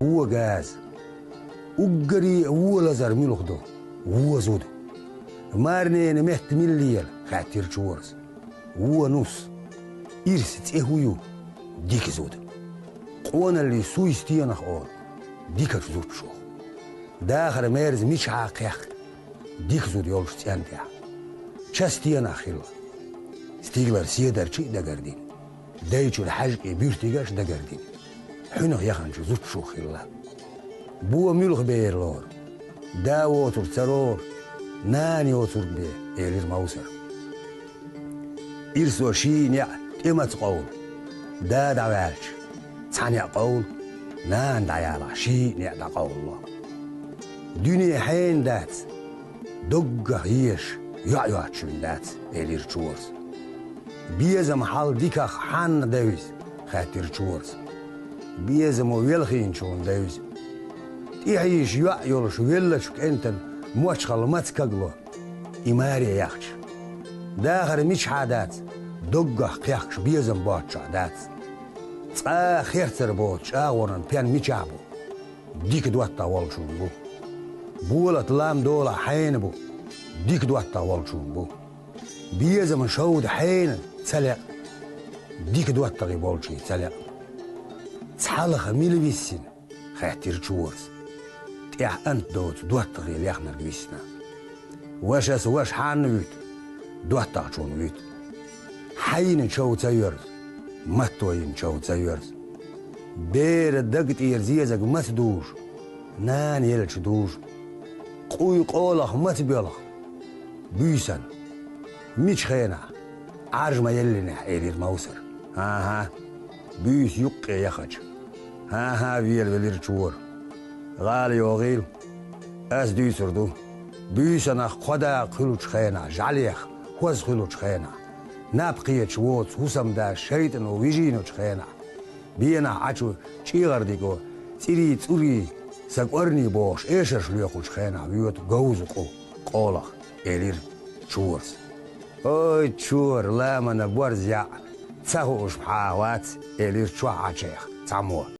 هو غاز وقري هو لازر ميلوخدو هو زود مارني نمهت مليال خاطر شورس هو نص إرست إهويو ديك زود قوانا اللي سويستينا خور ديك زود شو داخل مارز مش عاقيخ ديك زود يولش تيانتيا شاستينا خيلو ستيغلر سيدر شي دقردين دايتشو الحاج بيرتيغاش دقردين حينو يخنش زود شو خيلا بوا ميلوخ بيرلور دا ووتر ترور ناني ووتر بي إيرير موسر إرسو شي نيع إما تقول دا دعوالش تاني قول نان دعيالا شي نيع دا قول الله دنيا حين دات دقة هيش يعيواتشون دات إيرير تشورس بيزم حال ديكاخ حان داويز خاطر تشورس بيزم ويلخين شون داويز يعيش يعيولش ويلشك انتن موشخل ماتكاغلو إماري يخش داخل مش عادات دقة قيخش بيزم بوتش عادات خيرتر بوتش ورن بيان ميشابو ديك دوتا والشون بو بولا لام دولا حين بو ديك دوتا والشون بو بيزم شود حين تسلق ديك دوتا غي بولشي تسلق تحالخ ميلي بيسين خاطر تشورس تيح أنت دوت غير يخنر بيسنا واش حان ويت دوت شون ويت حين شو تسيرز ماتوين شو تسيرز بير دقت يرزيزك ما تدوش نان يلش دوش قوي قولخ ما تبيلخ بيسن ميش خينا عرج ما يلنا إيرير موسر ها بيس يقي يخج ها فيل فيلير تشور غالي وغيل أس ديسر دو بيسنا خدا خلوش خينا جعليخ خوز خلوش خينا نابقية شووت هسم دا شريطن ويجينو خينا بينا عشو شيغر ديكو تيري توري ساقورني بوش إيشر شليخوش خينا بيوت غوزقو قولخ إيرير تشورس أوي تشور لا من بورزيا تسهوش بحاوات إيرير تشوع عشيخ تعمو